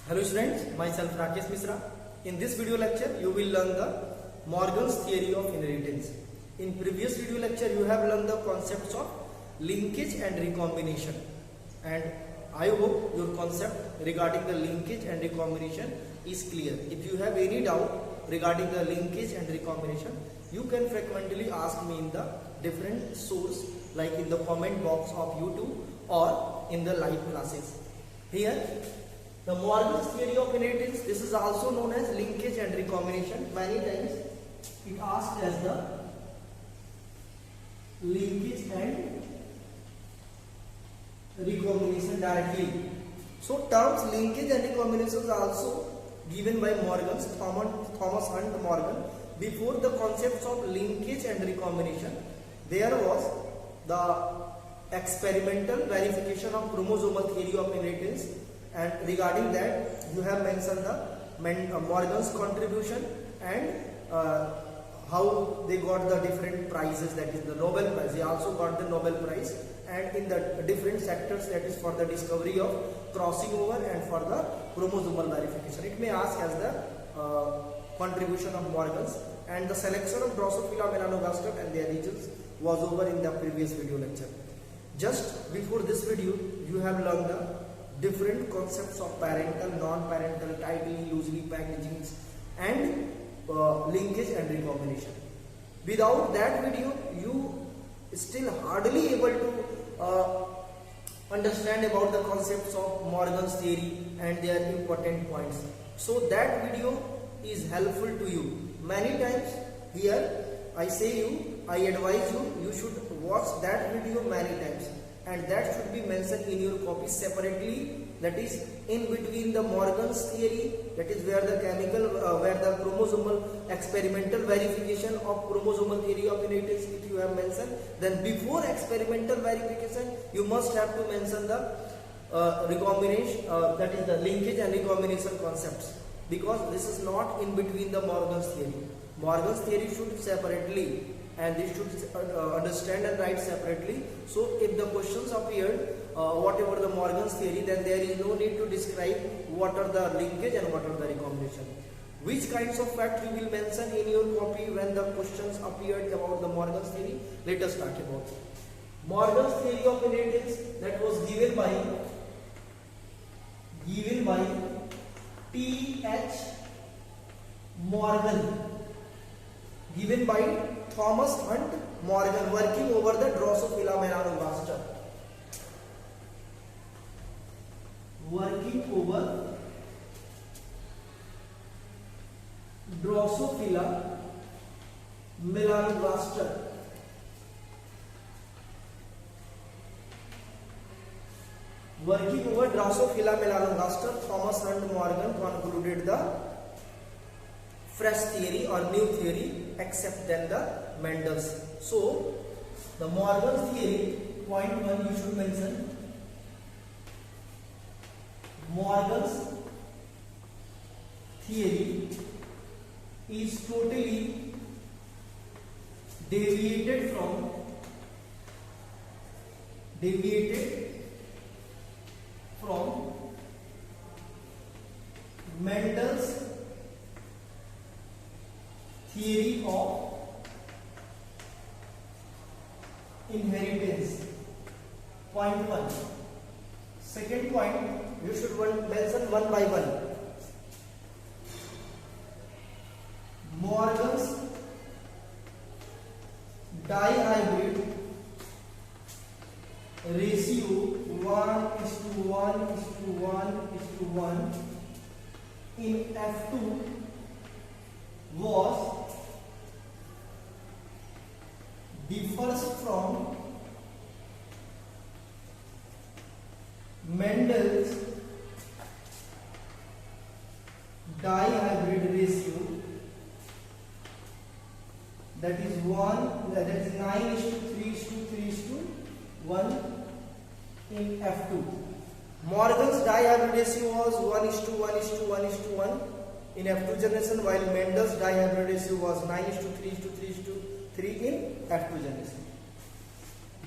Hello students, myself Rakesh Misra. In this video lecture, you will learn the Morgan's theory of inheritance. In previous video lecture, you have learned the concepts of linkage and recombination. And I hope your concept regarding the linkage and recombination is clear. If you have any doubt regarding the linkage and recombination, you can frequently ask me in the different source, like in the comment box of YouTube or in the live classes. Here, the Morgan's theory of inheritance, this is also known as linkage and recombination. Many times it asked as the linkage and recombination directly. So terms linkage and recombination are also given by Thomas Hunt Morgan. Before the concepts of linkage and recombination, there was the experimental verification of chromosomal theory of inheritance. And regarding that, you have mentioned the Morgan's contribution and how they got the different prizes, that is the Nobel Prize. They also got the Nobel Prize, and in the different sectors, that is for the discovery of crossing over and for the chromosomal verification. It may ask as the contribution of Morgan's, and the selection of Drosophila melanogaster and their regions was over in the previous video lecture. Just before this video, you have learned the different concepts of parental, non-parental, tightly, loosely packed genes and linkage and recombination. Without that video, you still hardly able to understand about the concepts of Morgan's theory and their important points. So that video is helpful to you. Many times here I advise you should watch that video many times. And that should be mentioned in your copy separately, that is in between the Morgan's theory, that is where the where the chromosomal experimental verification of chromosomal theory of inheritance if you have mentioned. Then before experimental verification, you must have to mention the recombination, that is the linkage and recombination concepts, because this is not in between the Morgan's theory. Morgan's theory should separately, and they should understand and write separately. So if the questions appeared whatever the Morgan's theory, then there is no need to describe what are the linkage and what are the recombination. Which kinds of facts you will mention in your copy when the questions appeared about the Morgan's theory? Let us talk about it. Morgan's theory of inheritance, that was given by T.H. Morgan, given by Thomas Hunt Morgan, working over the Drosophila melanogaster. Working over Drosophila melanogaster. Working over Drosophila melanogaster, Thomas Hunt Morgan concluded the fresh theory or new theory, except then the Mendel's. So the Morgan's theory, point 1 you should mention. Morgan's theory is totally deviated from Mendel's theory of inheritance. Point 1. Second point, you should mention one by one. Morgan's dihybrid ratio 1:1:1:1 in F2 differs from Mendel's dihybrid ratio, that is 9:3:3:1 in F2. Morgan's dihybrid ratio was 1:1:1:1 in F2 generation, while Mendel's dihybrid ratio was 9:3:3:3 in F2 generation.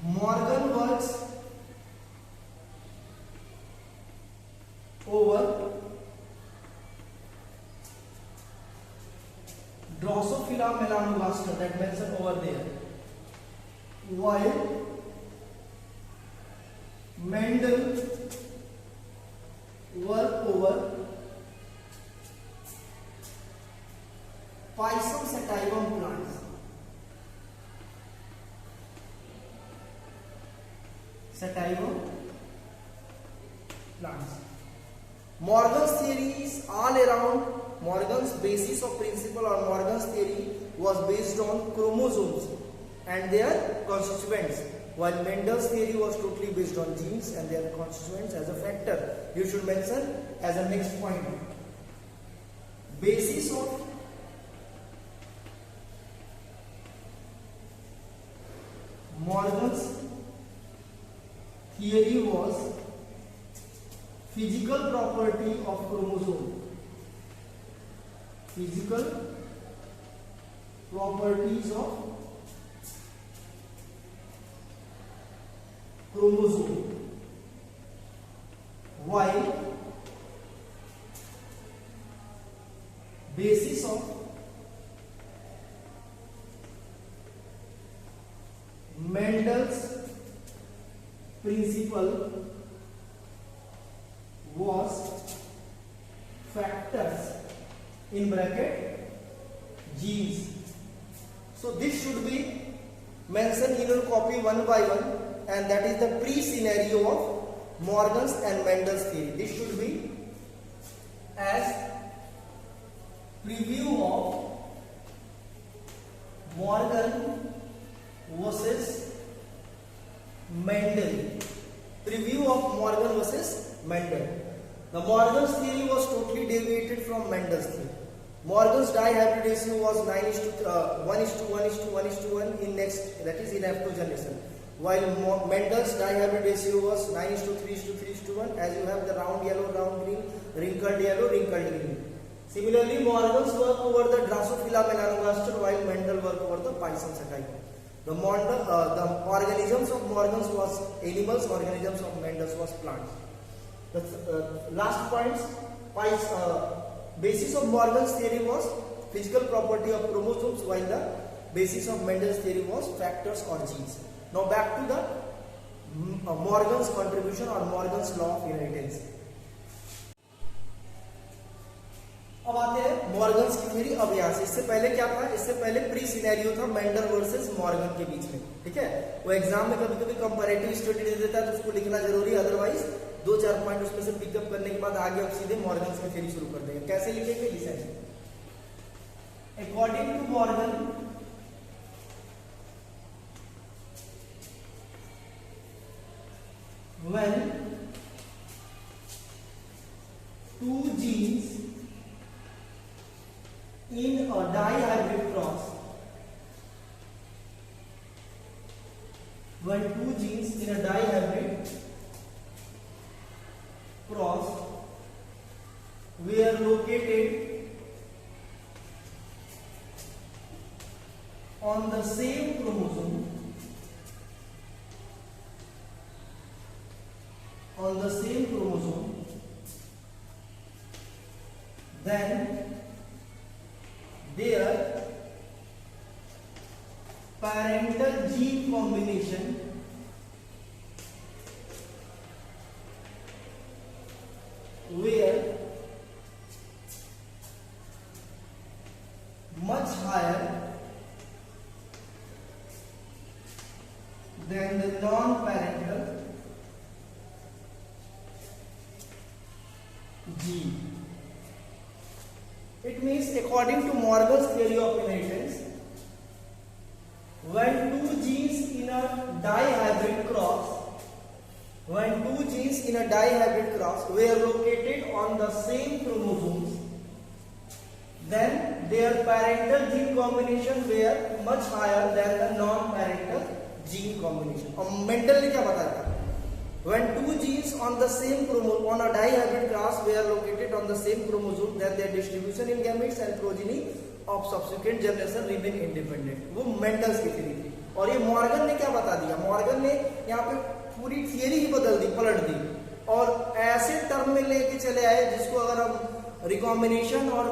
Morgan works over Drosophila melanogaster that mentioned over there. While Mendel worked over Pisum sativum plants. Sativum plants. Morgan's theory is all around. Morgan's basis of principle or Morgan's theory was based on chromosomes and their constituents, while Mendel's theory was totally based on genes and their constituents as a factor. You should mention as a next point. Basis of Morgan's theory was physical property of chromosome. Physical properties of chromosome, while basis of Mendel's principle was factors in bracket genes. So this should be mentioned in your copy one by one, and that is the pre-scenario of Morgan's and Mendel's theory. This should be as preview of Morgan versus Mendel. Preview of Morgan versus Mendel. The Morgan's theory was totally deviated from Mendel's theory. Morgan's dihybrid ratio was 1:1:1:1:1 in next, that is in F2 generation, while Mendel's dihybrid ratio was 9:3:3:1, as you have the round yellow, round green, wrinkled yellow, wrinkled green. Similarly, Morgan's work over the Drosophila melanogaster, while Mendel work over the Pisum sativum. The organisms of Morgan's was animals, organisms of Mendel's was plants. The last points, basis of Morgan's theory was physical property of chromosomes, while the basis of Mendel's theory was factors or genes. Now back to the Morgan's contribution or Morgan's law of inheritance. अब आते हैं Morgan's की theory. अब यहाँ से इससे पहले क्या था, इससे पहले प्री सिनेरियो था मेंडल वर्सेस मॉर्गन के बीच में, ठीक है। वो एग्जाम में कभी कभी कंपैरेटिव स्टडी दे देता है तो उसको लिखना जरूरी है, अदरवाइज 2-4 पॉइंट उसमें से पिकअप करने के बाद आगे हम सीधे मॉर्गन्स की थ्योरी शुरू कर देंगे। कैसे लिखेंगे, listen. According to Morgan when two genes in a dihybrid cross, when two genes in a dihybrid cross were located on the same chromosome, then their parental gene combination were much higher than the non-parental gene. It means, according to Morgan's theory of inheritance, when two genes in a dihybrid cross were located on the same chromosomes, then their parental gene combination were much higher than the non-parental gene combination. और Mendel ने क्या बताया था? When two genes on the same chromosome on a dihybrid cross were located on the same chromosome, then their distribution in gametes and progeny of subsequent generation remain independent. वो Mendel's की theory थी। और ये Morgan ने क्या बता दिया? Morgan ने यहाँ पे पूरी थियरी ही बदल दी, पलट दी, और ऐसे टर्म में लेके चले आए जिसको अगर हम रिकॉम्बिनेशन और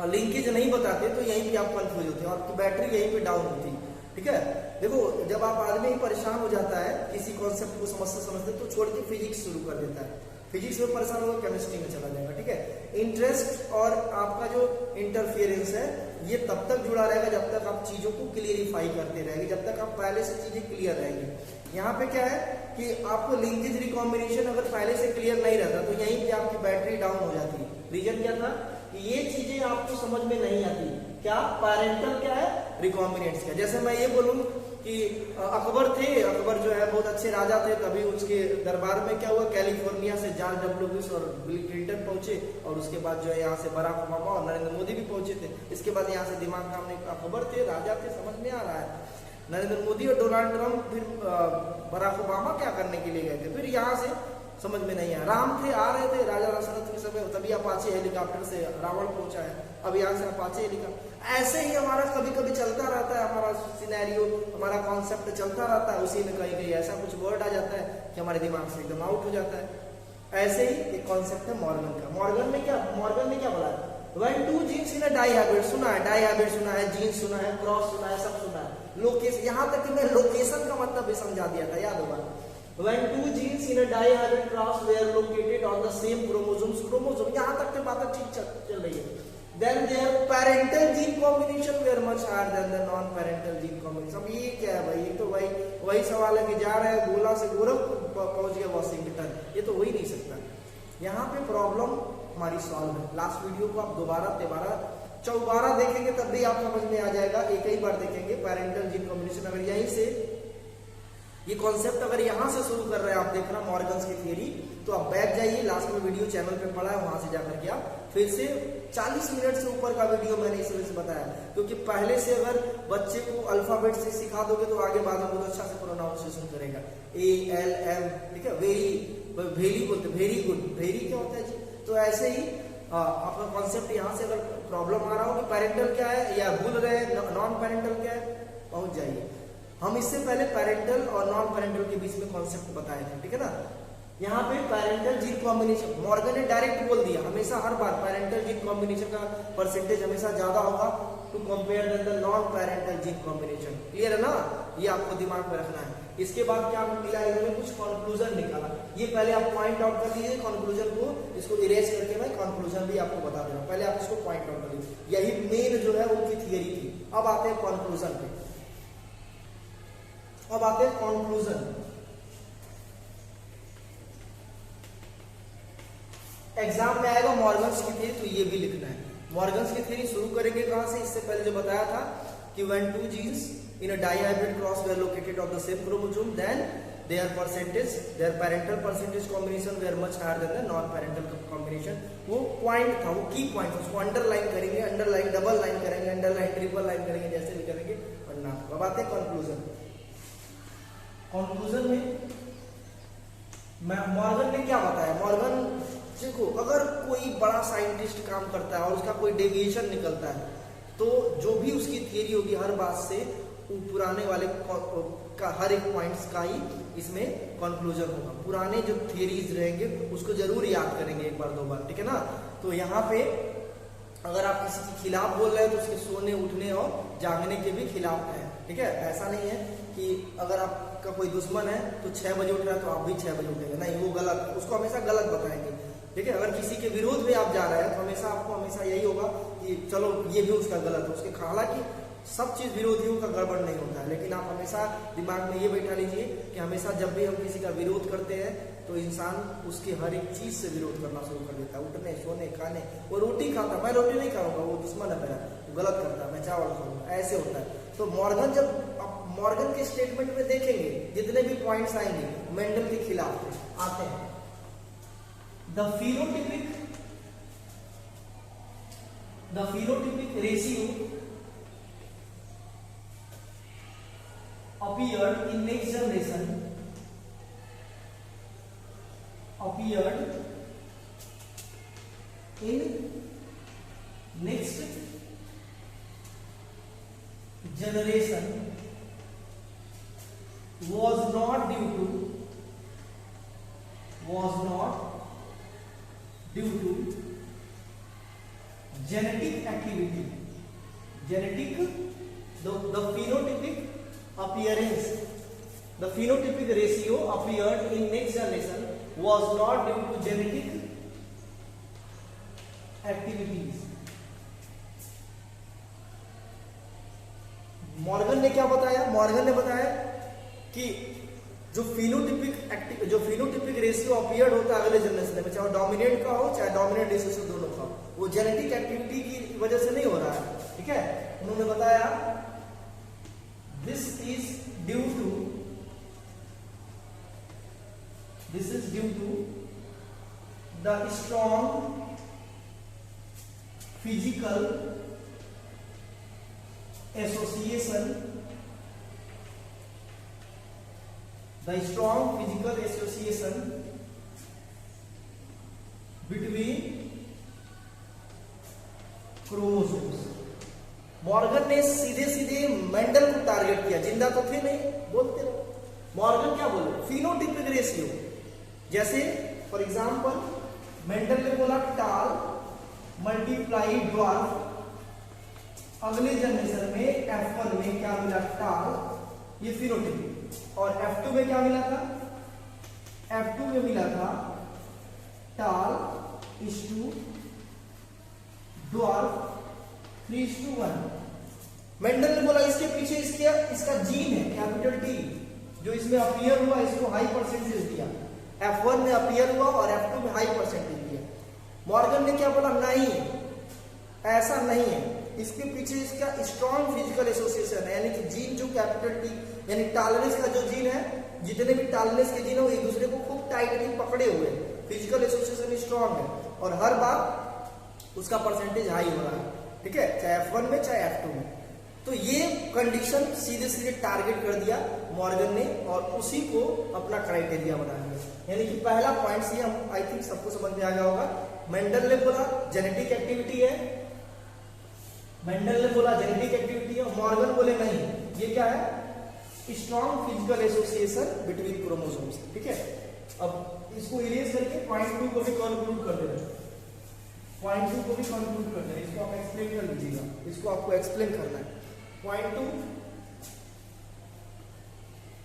लिंकेज नहीं बताते तो यहीं पे आप कंफ्यूज होते हैं, आपकी बैटरी यहीं पे डाउन होती है। ठीक है, देखो जब आप आदमी ही परेशान हो जाता है किसी कॉन्सेप्ट को समझते तो छोड़ के फिजिक्स शुरू कर देता है, फिजिक्स में परेशान होगा केमिस्ट्री में चला जाएगा। ठीक है, इंटरेस्ट और आपका जो इंटरफियरेंस है ये तब तक जुड़ा रहेगा जब तक आप चीजों को क्लियरिफाई करते रहेंगे, जब तक आप पहले से चीजें क्लियर रहेंगी। यहाँ पे क्या है कि आपको लिंकेज रिकॉम्बिनेशन अगर पहले से क्लियर नहीं रहता तो यहीं पे आपकी बैटरी डाउन हो जाती है। रीजन क्या था कि ये चीजें आपको समझ में नहीं आती, क्या पैरेंटल क्या है, रिकॉम्बिनेंट्स क्या। जैसे मैं ये बोलूं कि अकबर थे, अकबर जो है बहुत अच्छे राजा थे, तभी उसके दरबार में क्या हुआ, कैलिफोर्निया से जॉर्ज डब्ल्यू बुश और बिल क्लिंटन पहुंचे, और उसके बाद जो है यहाँ से बराक ओबामा और नरेंद्र मोदी भी पहुंचे थे। इसके बाद यहाँ से दिमाग काम नहीं, अकबर थे, राजा थे, समझ में आ रहा है। नरेंद्र मोदी और डोनाल्ड ट्रंप फिर बराक ओबामा क्या करने के लिए गए थे, फिर यहाँ से समझ में नहीं आया। राम थे, आ रहे थे राजा दशरथ के समय, तभी अपाचे हेलीकॉप्टर से रावण पहुंचा है, अब यहाँ से अपाचे हेलीकॉप्टर। ऐसे ही हमारा कभी कभी चलता रहता है, हमारा सिनेरियो, हमारा कॉन्सेप्ट चलता रहता है, उसी में कहीं कहीं ऐसा कुछ वर्ड आ जाता है कि हमारे दिमाग से एकदम आउट हो जाता है। ऐसे ही एक कॉन्सेप्ट है मॉर्गन का। मॉर्गन ने क्या बोला है, when two genes in a dihybrid, सुना है, डाइहाइब्रिड सुना है, जीन्स सुना है, क्रॉस सुना है, सब सुना है। लोकेशन, यहाँ तक कि मैं लोकेशन का मतलब भी समझा दिया था, याद होगा। When two genes in a dihybrid cross were located on the same chromosomes, यहाँ तक की बात ठीक चल रही है। Then their parental gene combination were much higher than the non-parental gene combination। अब ये क्या है भाई, ये तो वही सवाल है कि जा रहा है गोला से गोरखपुर पहुंच गया वॉशिंगटन, ये तो हो ही नहीं सकता। यहाँ पे प्रॉब्लम हमारी सॉल्व है। लास्ट वीडियो को आप दोबारा चौबारा देखेंगे तब भी आप समझ में आ जाएगा, एक ही बार देखेंगे पैरेंटल जीन कॉम्बिनेशन। अगर यहीं से ये कॉन्सेप्ट अगर यहाँ से शुरू कर रहे हैं आप देखना मॉर्गन्स की थ्योरी, तो आप बैक जाइए, लास्ट में वीडियो चैनल पे पड़ा है, वहां से जाकर के आप फिर से 40 मिनट से ऊपर का वीडियो मैंने इस वजह से बताया, क्योंकि पहले से अगर बच्चे को अल्फाबेट से सिखा दोगे तो आगे बाद में बहुत अच्छा से प्रोनाउंसिएशन करेगा, ALM, ठीक है, वेरी बोलते, वेरी गुड, वेरी क्या होता है जी। तो ऐसे ही आपका कॉन्सेप्ट यहाँ से अगर प्रॉब्लम आ रहा हो कि पैरेंटल क्या है या भूल रहे नॉन पैरेंटल क्या है, पहुंच जाइए। हम इससे पहले पैरेंटल और नॉन पैरेंटल के बीच में कॉन्सेप्ट बताए थे, ठीक है ना। यहाँ पे पैरेंटल जीन कॉम्बिनेशन, मॉर्गन ने डायरेक्ट बोल दिया, हमेशा हर बार पैरेंटल जीन कॉम्बिनेशन का परसेंटेज हमेशा ज्यादा होगा to compare the non parental gene combination. Clear है ना, ये आपको दिमाग में रखना है। इसके बाद क्या मिला, इन्होंने कुछ कंक्लूजन निकाला। ये पहले आप पॉइंट आउट कर लीजिए कंक्लूजन को, इसको इरेज करके मैं कंक्लूजन भी आपको बता दे रहा हूँ, पहले आप इसको पॉइंट आउट कर लीजिए। यही मेन जो है उनकी थियरी थी। अब आते हैं कंक्लूजन पे, अब आते हैं कंक्लूजन। एग्जाम में आएगा मॉर्गन्स की थ्योरी, तो ये भी लिखना है। मॉर्गन्स की थ्योरी शुरू करेंगे कहां से, इससे पहले जो बताया था कि when two genes in a dihybrid cross were located on the same chromosome, then their parental percentage combination were much higher than the non parental combination. वो पॉइंट था, वो की पॉइंट था, उसको अंडरलाइन करेंगे, अंडरलाइन डबल लाइन करेंगे, underline triple line करेंगे, जैसे भी करेंगे पढ़ना। अब आते हैं कंक्लूजन। कंक्लूजन में मॉर्गन ने क्या बताया, मॉर्गन देखो अगर कोई बड़ा साइंटिस्ट काम करता है और उसका कोई डेविएशन निकलता है तो जो भी उसकी थियरी होगी हर बात से पुराने वाले का हर एक पॉइंट्स का ही इसमें कंक्लूजन होगा। पुराने जो थियरीज रहेंगे उसको जरूर याद करेंगे एक बार दो बार, ठीक है ना। तो यहाँ पे अगर आप किसी के खिलाफ बोल रहे हैं तो उसके सोने उठने और जागने के भी खिलाफ है, ठीक है। ऐसा नहीं है कि अगर आपका कोई दुश्मन है तो 6 बजे उठ रहा है तो आप भी 6 बजे उठेंगे, नहीं, वो गलत, उसको हमेशा गलत बताएंगे, ठीक है। अगर किसी के विरोध में आप जा रहे हैं तो हमेशा आपको हमेशा यही होगा कि चलो ये भी उसका गलत है, उसके हालांकि सब चीज विरोधियों का गड़बड़ नहीं होता है, लेकिन आप हमेशा दिमाग में ये बैठा लीजिए कि हमेशा जब भी हम किसी का विरोध करते हैं तो इंसान उसके हर एक चीज से विरोध करना शुरू कर देता है, उठने सोने खाने। वो रोटी खाता, मैं रोटी नहीं खाऊंगा, वो दुश्मन है मेरा, वो गलत करता है, मैं चावल खाऊंगा, ऐसे होता है। तो मॉर्गन जब आप मॉर्गन के स्टेटमेंट में देखेंगे जितने भी पॉइंट्स आएंगे मेंडल के खिलाफ आते हैं। The phenotypic ratio appeared in next generation, was not due to genetic activity, genetic, the phenotypic appearance, the phenotypic ratio appeared in next generation was not due to genetic activities. Morgan ने क्या बताया? Morgan ने बताया कि जो phenotypic ratio appeared होता है अगले जनरेशन में, चाहे डोमिनेंट का हो चाहे डोमिनेंट रिसेसिव दोनों का, वो जेनेटिक एक्टिविटी की वजह से नहीं हो रहा है, ठीक है। उन्होंने बताया this is due to the strong physical association, the strong physical association between chromosomes. Morgan ने सीधे सीधे मेंडल को टारगेट किया, जिंदा तो थे नहीं, बोलते रहो। मॉर्गन क्या बोले? फिनोटिपिक रेशियो, जैसे फॉर एग्जांपल मेंडल ने बोला टाल मल्टीप्लाई ड्वार्फ, अगले जनरेशन में F1 में क्या मिला? टाल, ये फिनोटिपिक। और F2 में क्या मिला था? F2 में मिला था टाल इस्टू ड्वार्फ 3:1। मेंडल ने बोला इसके पीछे इसका जीन है कैपिटल T, जो इसमें अपीयर हुआ, इसको हाई परसेंटेज दिया। F1 में अपीयर हुआ और F2 में हाई परसेंटेज दिया। मॉर्गन ने क्या बोला? नहीं, ऐसा नहीं है, इसके पीछे इसका स्ट्रॉन्ग फिजिकल एसोसिएशन है, यानी कि जीन जो कैपिटल टी, यानी टॉलरेंस का जो जीन है, जितने भी टॉलरेंस के जीन है वो एक दूसरे को खूब टाइटली पकड़े हुए हैं, फिजिकल एसोसिएशन स्ट्रॉन्ग है और हर बार उसका परसेंटेज हाई हो रहा है, ठीक है, चाहे F1 में चाहे F2 में। तो ये कंडीशन सीधे सीधे टारगेट कर दिया मॉर्गन ने और उसी को अपना क्राइटेरिया बना लिया। यानी कि पहला पॉइंट से हम आई थिंक सबको समझ में आ गया होगा। मेंडल ने बोला जेनेटिक एक्टिविटी है, मेंडल ने बोला जेनेटिक एक्टिविटी है, मॉर्गन बोले नहीं, ये क्या है? Strong physical association between chromosomes, ठीक है। अब इसको इरेज करके पॉइंट 2 को भी कंक्लूड कर देना, पॉइंट 2 को भी कंक्लूड कर देना, इसको आप एक्सप्लेन कर लीजिएगा, इसको आपको एक्सप्लेन करना है। Point 2,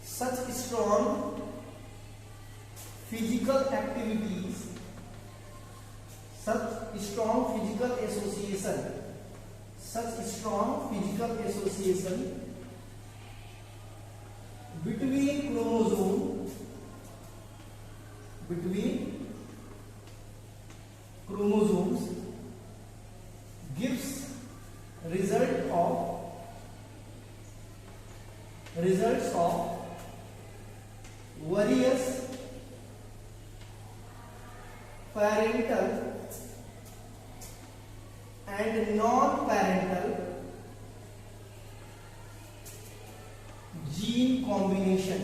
such strong physical activities, such strong physical association, such strong physical association between chromosomes gives results of various parental and non-parental gene combination।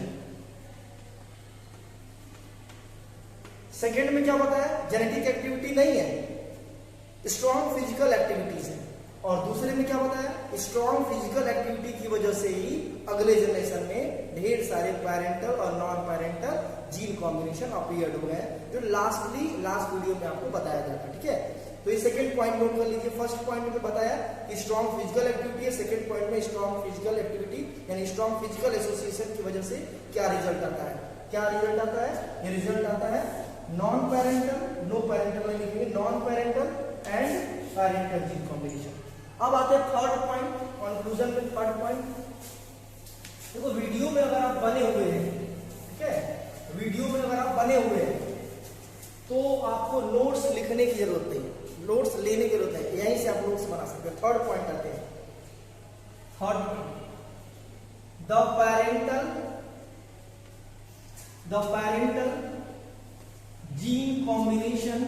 Second में क्या बताया? जेनेटिक एक्टिविटी नहीं है, स्ट्रॉन्ग फिजिकल एक्टिविटीज है। और दूसरे में क्या बताया? स्ट्रॉन्ग फिजिकल एक्टिविटी की वजह से ही अगले जनरेशन में ढेर सारे पैरेंटल और non parental gene combination appeared हुए हैं, जो लास्ट वीडियो में आपको बताया जाता, ठीक है। तो ये सेकंड पॉइंट नोट कर लीजिए। फर्स्ट पॉइंट में बताया कि स्ट्रॉन्ग फिजिकल एक्टिविटी है, सेकंड पॉइंट में स्ट्रॉन्ग फिजिकल एक्टिविटी यानी स्ट्रॉन्ग फिजिकल एसोसिएशन की वजह से क्या रिजल्ट आता है? क्या रिजल्ट आता है? ये रिजल्ट आता है नॉन पैरेंटल, नो पैरेंटल में लिखेंगे, non parental and parental gene combination. अब आते हैं थर्ड पॉइंट, कंक्लूजन में थर्ड पॉइंट। देखो वीडियो में अगर आप बने हुए हैं, ठीक है, वीडियो में अगर आप बने हुए हैं तो आपको नोट्स लिखने की जरूरत नहीं है, नोट्स लेने की जरूरत है, यहीं से आप नोट्स बना सकते हैं। थर्ड पॉइंट आते हैं, third point, the parental gene combination,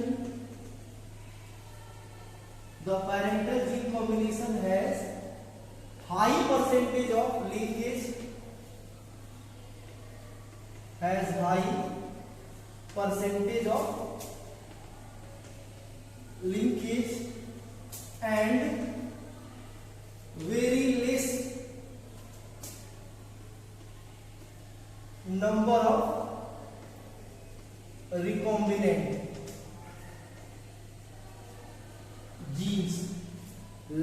the parental gene combination has high percentage of linkage, has high percentage of linkage and very less number of recombinant genes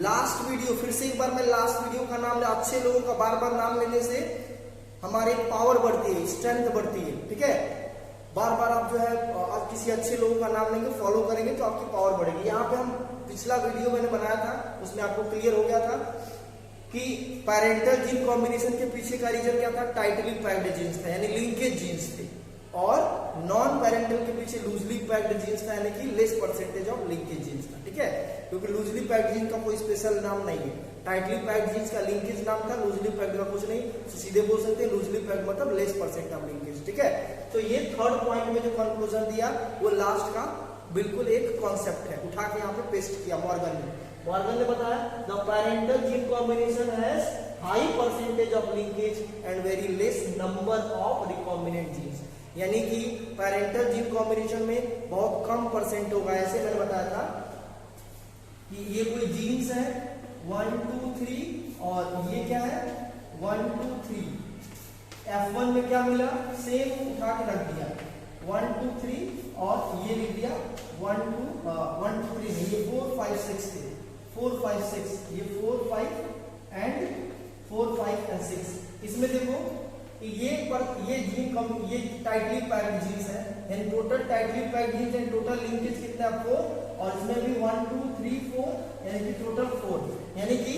last video, फिर से एक बार मैं last video का नाम, अच्छे लोगों का बार बार नाम लेने से हमारी पावर बढ़ती है, स्ट्रेंथ बढ़ती है, ठीक है। बार बार आप जो है आप किसी अच्छे लोगों का नाम लेंगे, फॉलो करेंगे तो आपकी पावर बढ़ेगी। यहाँ पे हम पिछला वीडियो मैंने बनाया था, उसमें आपको क्लियर हो गया था कि पैरेंटल जीन कॉम्बिनेशन के पीछे का रीजन क्या था, टाइटली पैक्ड जीन्स था यानी लिंकेज जीन्स थे, और नॉन पैरेंटल के पीछे लूजली पैक्ड जीन्स था यानी कि less percentage of linkage genes था, ठीक है। क्योंकि लूजली पैक्ड जीन का कोई स्पेशल नाम नहीं है, टाइटली पैक्ड जीन्स का लिंकेज नाम था, लूजली पैक्ड का कुछ नहीं, तो सीधे बोल सकते हैं लूजली पैक्ड मतलब लेस परसेंट ऑफ लिंकेज, ठीक है। तो ये थर्ड पॉइंट में जो कंक्लूजन दिया वो लास्ट का बिल्कुल एक कॉन्सेप्ट है, उठा के यहाँ पे पेस्ट किया मॉर्गन ने बताया the parental gene combination has high percentage of linkage and very less number of recombinant genes, यानी कि पैरेंटल जीन कॉम्बिनेशन में बहुत कम परसेंट होगा। ऐसे मैंने बताया था कि ये कोई जीन्स है 1 2 3 और ये क्या है 1 2 3, F1 में क्या मिला, सेम उठा के रख दिया 1 2 3 और ये लिख दिया 1 2 3 नहीं, ये 4 5 6 थे, 4 5 6, ये 4 5 एंड 4 5 एंड 6। इसमें देखो ये जीन कम, ये टाइटली पैक्ड जीन्स है, यानी total tightly packed genes and total linkage कितना 4, और इसमें भी 1 2 3 4 यानी कि टोटल 4, यानी कि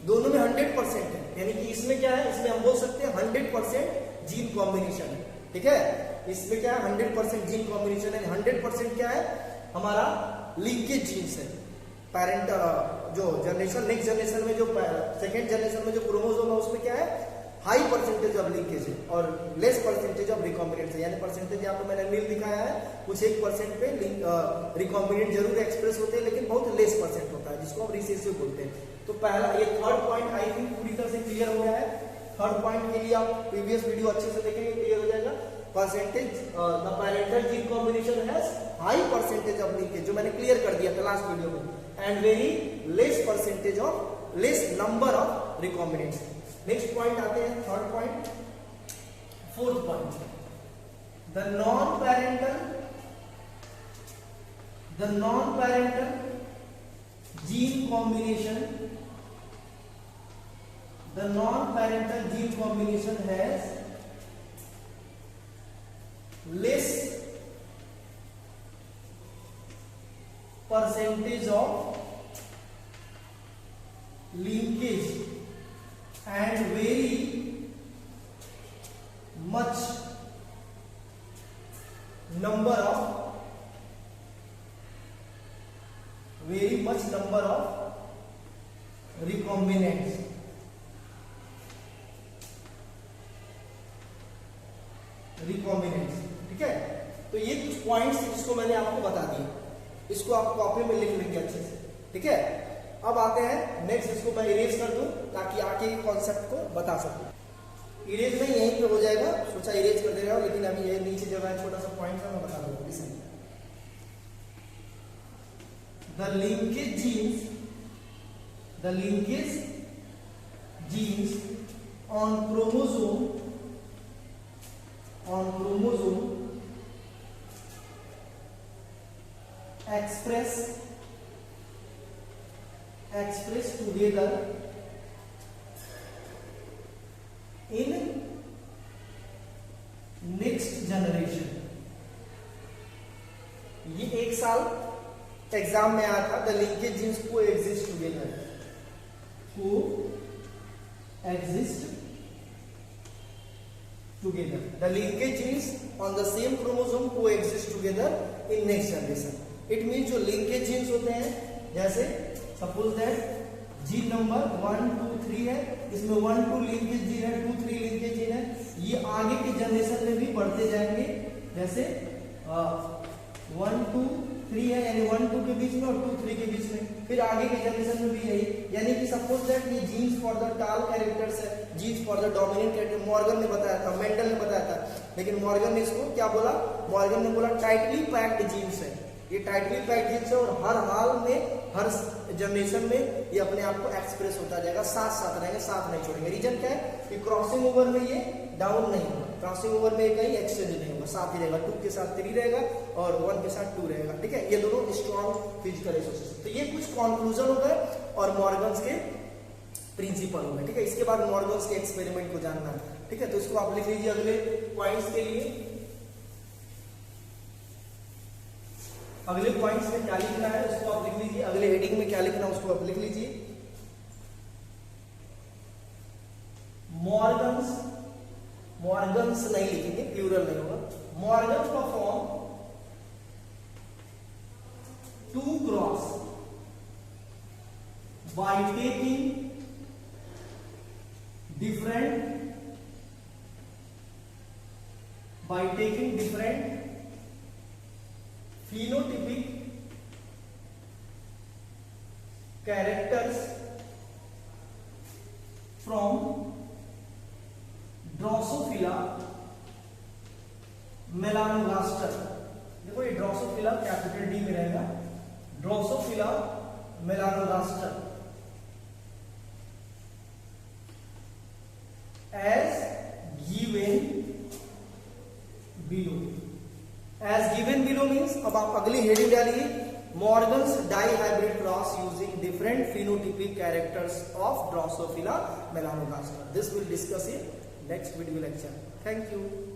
दोनों में 100% है, यानी कि इसमें क्या है, इसमें हम बोल सकते हैं 100% जीन कॉम्बिनेशन है, ठीक है। इसमें क्या है 100% जीन कॉम्बिनेशन है, 100% क्या है हमारा लिंकेज जीन्स है। पेरेंट जो जनरेशन नेक्स्ट जनरेशन में जो सेकेंड जनरेशन में जो क्रोमोसोम है उसमें क्या है हाई परसेंटेज ऑफ लिंकेज है और लेस परसेंटेज ऑफ रिकॉम्बिनेंट है, यानी परसेंटेज यहाँ पे मैंने नील दिखाया है, कुछ 1% पे रिकॉम्बिनेंट जरूर एक्सप्रेस होते हैं लेकिन बहुत लेस परसेंट होता है, जिसको हम रिसेसिव बोलते हैं। तो पहला ये थर्ड पॉइंट आई थिंक पूरी तरह से क्लियर हो गया है। थर्ड पॉइंट के लिए आप प्रीवियस वीडियो अच्छे से देखेंगे, क्लियर हो जाएगा। Percentage the parental gene combination has high percentage of linkage, जो मैंने क्लियर कर दिया था लास्ट वीडियो में, and very less percentage of less number of recombinants. Next point आते हैं, third point, fourth point, the non parental gene combination, the non-parental gene combination has less percentage of linkage and very much number of recombinants। ठीक है, तो ये कुछ points जिसको मैंने आपको बता दिए, इसको आप कॉपी में लिख लेंगे अच्छे से, ठीक है। अब आते हैं नेक्स्ट, इसको मैं इरेज कर दूं ताकि आगे के कॉन्सेप्ट को बता सकूं। इरेज में यहीं पे हो जाएगा, सोचा इरेज कर दे रहा हूं लेकिन अभी ये नीचे जगह है, छोटा सा पॉइंट है, मैं बता दूंगा। Listen, the linkage genes on chromosome express together in next generation। ये एक साल एग्जाम में आया था, द लिंकेज जीन्स को exist together, the linkage genes on the same chromosome coexist together in next generation। It means जो linkage genes होते हैं, जैसे suppose that जीन नंबर 1 2 3 है, इसमें 1 2 लिंकेज जीन है, 2 3 लिंकेज जीन है, ये आगे के जनरेशन में भी बढ़ते जाएंगे, जैसे 1 2 3 है यानी 1 2 के बीच में और 2 3 के बीच में, फिर आगे के जनरेशन में भी यही, यानी कि सपोज दैट ये genes for the tall characters है, genes for the dominant character, Morgan ने बताया था, मेंडल ने बताया था, लेकिन मॉर्गन ने इसको क्या बोला, मॉर्गन ने बोला टाइटली पैक्ड जीन्स है, ये टाइटली पैक्ड जीन्स है और हर हाल में हर जनरेशन में ये अपने आप को एक्सप्रेस होता जाएगा, साथ साथ रहेंगे, साथ नहीं छोड़ेंगे। रीजन क्या है कि क्रॉसिंग ओवर में ये डाउन नहीं होगा, क्रॉसिंग ओवर में कहीं एक्सचेंज नहीं होगा, साथ ही रहेगा, 2 के साथ 3 रहेगा और 1 के साथ 2 रहेगा, ठीक है। ये दोनों स्ट्रॉन्ग फिजिकल एसोसिएशन। तो ये कुछ कंक्लूजन हो गए और मॉर्गन्स के प्रिंसिपल हो गए, ठीक है। इसके बाद मॉर्गन्स के एक्सपेरिमेंट को जानना है, ठीक है। तो इसको आप लिख लीजिए अगले पॉइंट्स के लिए। अगले पॉइंट्स में क्या लिखना है उसको आप लिख लीजिए, अगले हेडिंग में क्या लिखना है उसको आप लिख लीजिए। मॉर्गन्स नहीं लिखेंगे, प्लूरल नहीं होगा। Morgan's perform 2 cross by taking different phenotypic characters from Drosophila melanogaster। देखो ये ड्रोसोफिला कैपिटल डी में रहेगा, Drosophila melanogaster as given below। as given below means अब आप अगली हेडिंग डालिए, Morgan's dihybrid cross using different phenotypic characters of Drosophila melanogaster। This will discuss in next video lecture. Thank you.